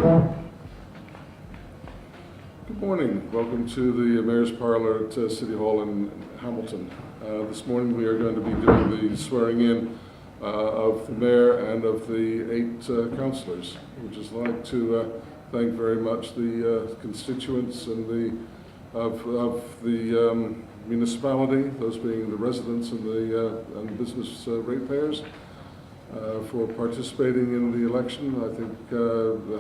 Good morning. Welcome to the Mayor's Parlor at City Hall in Hamilton. This morning we are going to be doing the swearing in of the Mayor and of the 8 councillors. We'd just like to thank very much the constituents and of the municipality, those being the residents and the business ratepayers, for participating in the election. I think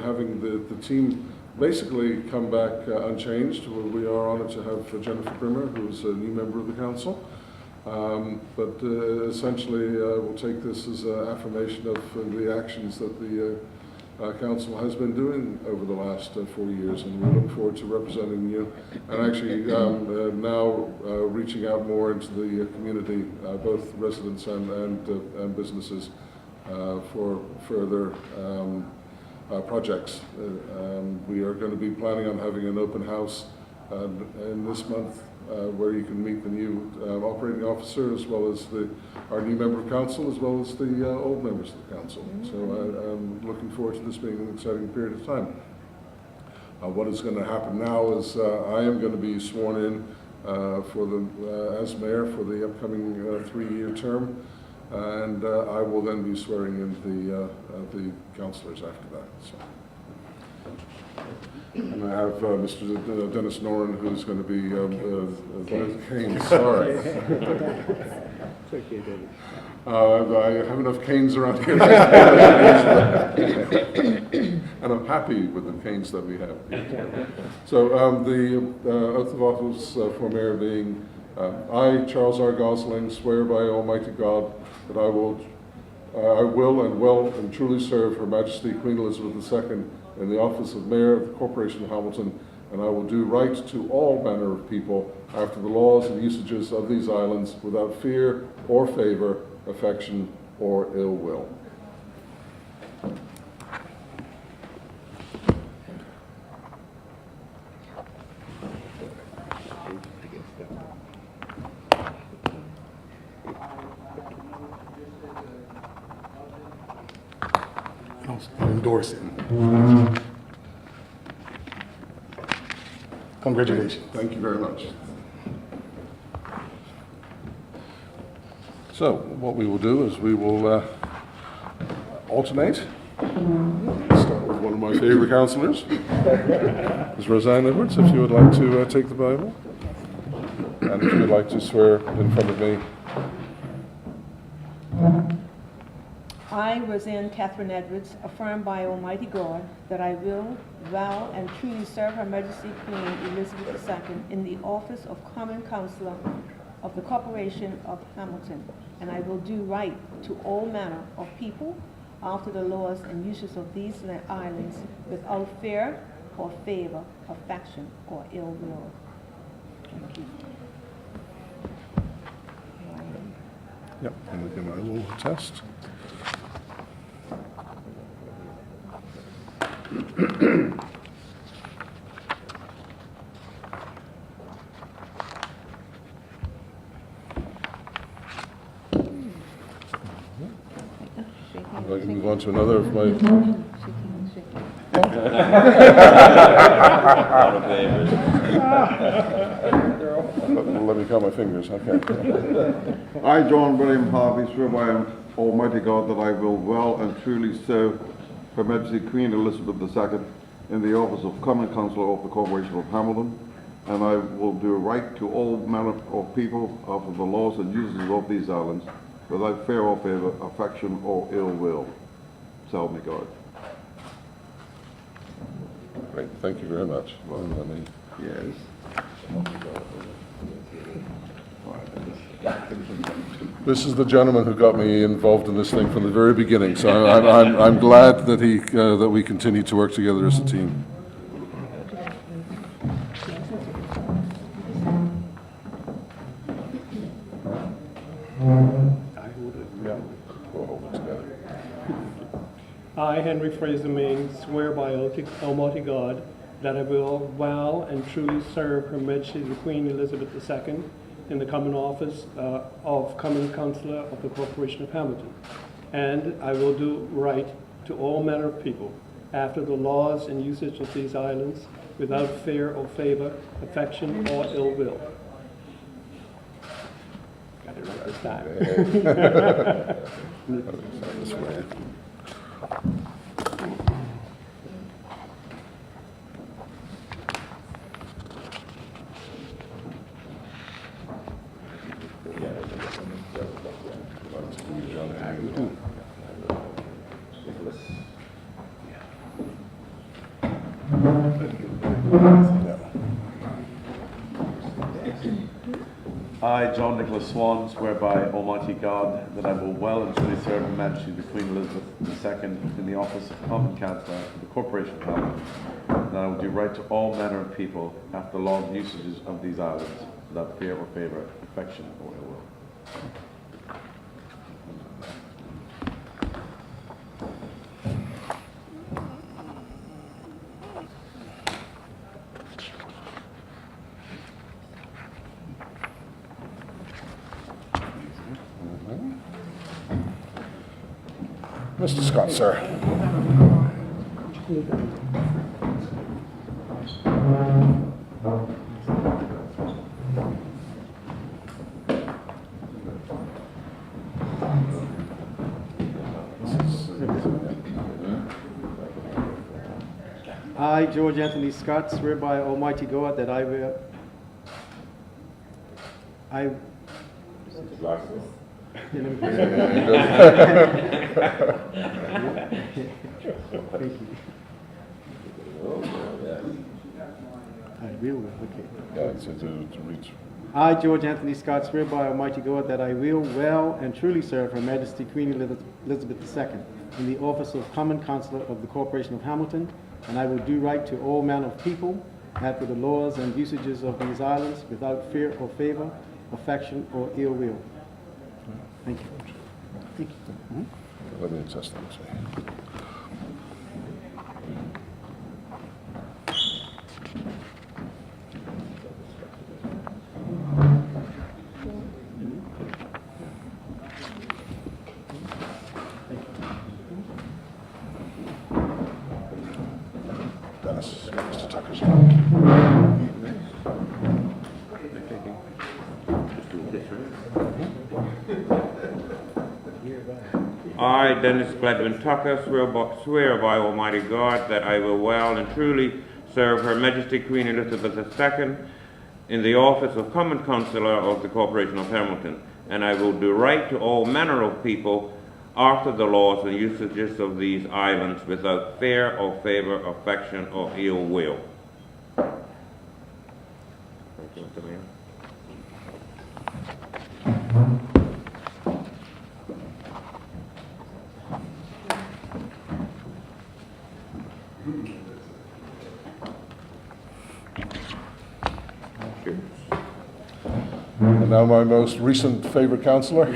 having the team basically come back unchanged. We are honored to have Jennifer Brimmer, who's a new member of the council. But essentially we'll take this as an affirmation of the actions that the council has been doing over the last 4 years, and we look forward to representing you and actually now reaching out more into the community, both residents and businesses, for further projects. We are going to be planning on having an open house in this month where you can meet the new operating officer, as well as our new member of council, as well as the old members of the council. So I'm looking forward to this being an exciting period of time. What is going to happen now is I am going to be sworn in as mayor for the upcoming 3-year term, and I will then be swearing in the councillors after that. So. And I have Mr. Dennis Noren, who's going to be Keynes. Sorry. It's okay, David. I have enough canes around here. And I'm happy with the canes that we have. So the oath of office for mayor being, I, Charles R. Gosling, swear by Almighty God that I will and will and truly serve Her Majesty Queen Elizabeth II in the office of Mayor of the Corporation of Hamilton, and I will do right to all manner of people after the laws and usages of these islands without fear or favor, affection or ill will. I'll endorse it. Congratulations. Thank you very much. So what we will do is we will alternate. Start with one of my favorite councillors, Ms. Roseanne Edwards, if you would like to take the Bible. And if you would like to swear in front of me. I, Roseanne Catherine Edwards, affirm by Almighty God that I will vow and truly serve Her Majesty Queen Elizabeth II in the office of Common Councillor of the Corporation of Hamilton, and I will do right to all manner of people after the laws and uses of these islands without fear or favor, affection or ill will. Thank you. Yep, and again I will attest. I'd like to move on to another of my... Let me count my fingers, okay. I, John William Harvey, swear by Almighty God that I will well and truly serve Her Majesty Queen Elizabeth II in the office of Common Councillor of the Corporation of Hamilton, and I will do right to all manner of people after the laws and usages of these islands, without fear or favor, affection or ill will. So help me God. Great, thank you very much. Well, let me... Yes. This is the gentleman who got me involved in this thing from the very beginning, so I'm glad that that we continue to work together as a team. I, Henry Fraser Ming, swear by Almighty God that I will vow and truly serve Her Majesty the Queen Elizabeth II in the common office of Common Councillor of the Corporation of Hamilton, and I will do right to all manner of people after the laws and usage of these islands, without fear or favor, affection, or ill will. Got it right this time. I, John Nicholas Swan, swear by Almighty God that I will well and truly serve Her Majesty the Queen Elizabeth II in the office of Common Councillor for the Corporation of Hamilton, and that I will do right to all manner of people after the laws and usages of these islands, without fear or favour, affection or ill will. Mr. Scott, sir. I, George Anthony Scott, swear by Almighty God that I will. I, George Anthony Scott, swear by Almighty God that I will well and truly serve Her Majesty Queen Elizabeth II in the office of Common Councillor of the Corporation of Hamilton, and I will do right to all manner of people after the laws and usages of these islands, without fear or favour, affection or ill will. Thank you. Thank you. Let me adjust that. See. Dennis, Mr. Tucker's I, Dennis Gladwin Tucker, swear by Almighty God that I will well and truly serve Her Majesty Queen Elizabeth II in the office of Common Councillor of the Corporation of Hamilton, and I will do right to all manner of people after the laws and usages of these islands, without fear or favour, affection or ill will. Thank you, Mr. Mayor. And now my most recent favorite counselor.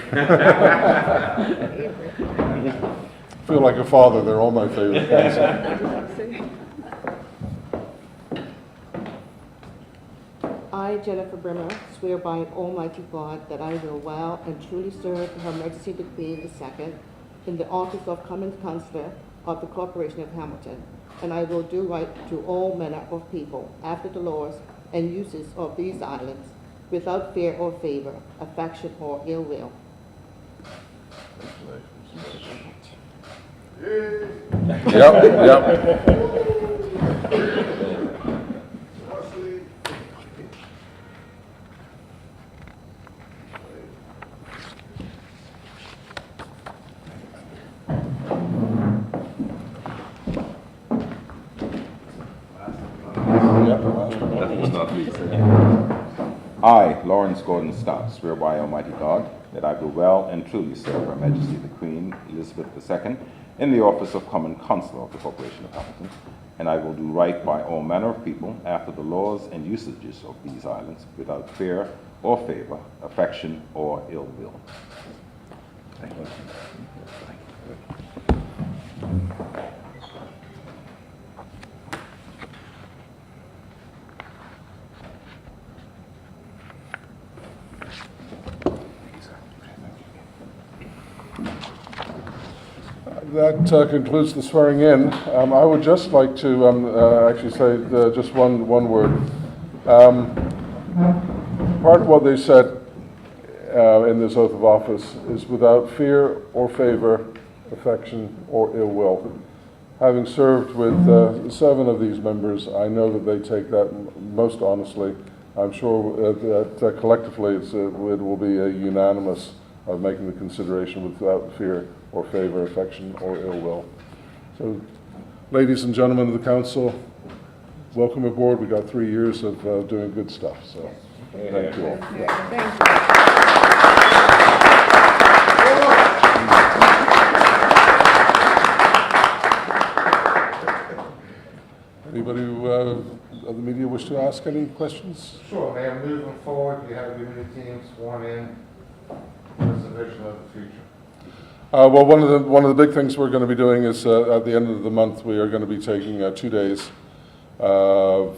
Feel like a father, they're all my favorite counselors. I, Jennifer Brimmer, swear by Almighty God that I will well and truly serve Her Majesty the Queen II in the office of Common Councillor of the Corporation of Hamilton, and I will do right to all manner of people after the laws and uses of these islands, without fear or favour, affection or ill will. Yep. I, Lawrence Gordon Stott, swear by Almighty God that I will well and truly serve Her Majesty the Queen Elizabeth II in the office of Common Councillor of the Corporation of Hamilton, and I will do right by all manner of people after the laws and usages of these islands, without fear or favour, affection or ill will. Thank you. That concludes the swearing in. I would just like to actually say just one word. Part of what they said in this oath of office is without fear or favor, affection or ill will. Having served with 7 of these members, I know that they take that most honestly. I'm sure that collectively it will be a unanimous of making the consideration without fear or favor, affection or ill will. So, ladies and gentlemen of the council, welcome aboard. We got 3 years of doing good stuff. So, thank you all. Anybody of the media wish to ask any questions? Sure, Mayor. Moving forward, you have a new team sworn in. What's the vision of the future? Well, one of the big things we're going to be doing is at the end of the month we are going to be taking 2 days of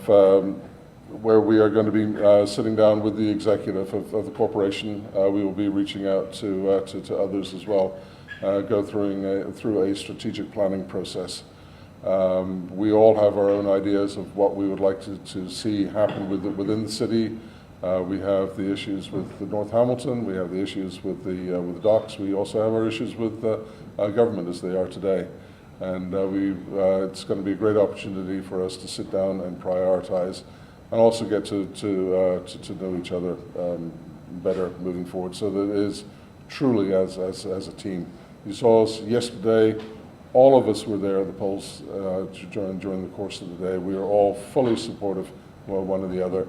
where we are going to be sitting down with the executive of the corporation. We will be reaching out to others as well, go through a strategic planning process. We all have our own ideas of what we would like to see happen within the city. We have the issues with the North Hamilton. We have the issues with the docks. We also have our issues with government as they are today. And it's going to be a great opportunity for us to sit down and prioritize, and also get to know each other better moving forward. So that it is truly as a team. You saw us yesterday. All of us were there at the polls during the course of the day. We are all fully supportive of one or the other.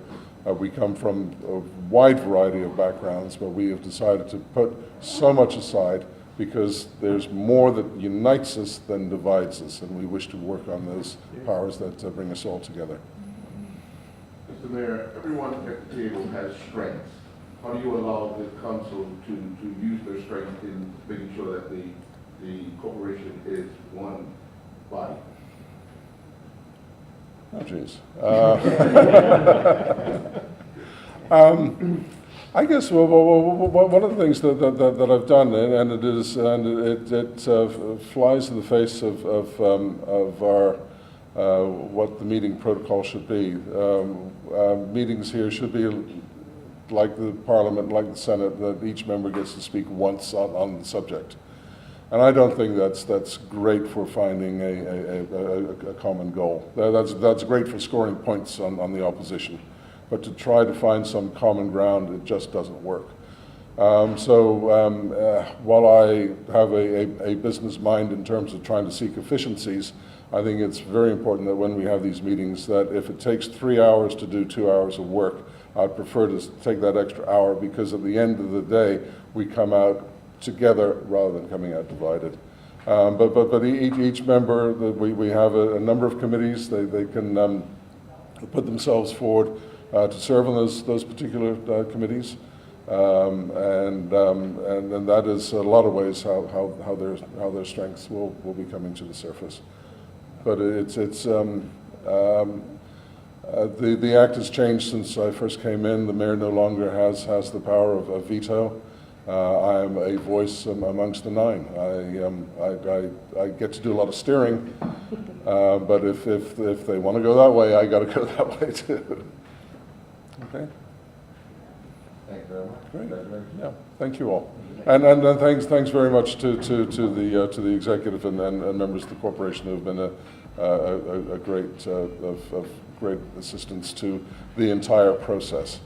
We come from a wide variety of backgrounds, but we have decided to put so much aside because there's more that unites us than divides us, and we wish to work on those powers that bring us all together. Mr. Mayor, everyone at the table has strengths. How do you allow the council to use their strength in making sure that the corporation is one body? Oh, geez. I guess one of the things that I've done, and it flies in the face of our what the meeting protocol should be. Meetings here should be like the Parliament, like the Senate, that each member gets to speak once on the subject. And I don't think that's great for finding a common goal. That's great for scoring points on the opposition, but to try to find some common ground, it just doesn't work. While I have a business mind in terms of trying to seek efficiencies, I think it's very important that when we have these meetings, that if it takes 3 hours to do 2 hours of work, I'd prefer to take that extra hour, because at the end of the day, we come out together rather than coming out divided. But each member, we have a number of committees. They can put themselves forward to serve on those particular committees, and that is a lot of ways how their strengths will be coming to the surface. But the act has changed since I first came in. The mayor no longer has the power of veto. I am a voice amongst the 9. I get to do a lot of steering, but if they want to go that way, I got to go that way too. Okay. Thank you very much. Great. Yeah. Thank you all, and thanks very much to the executive and members of the corporation who have been a great of great assistance to the entire process.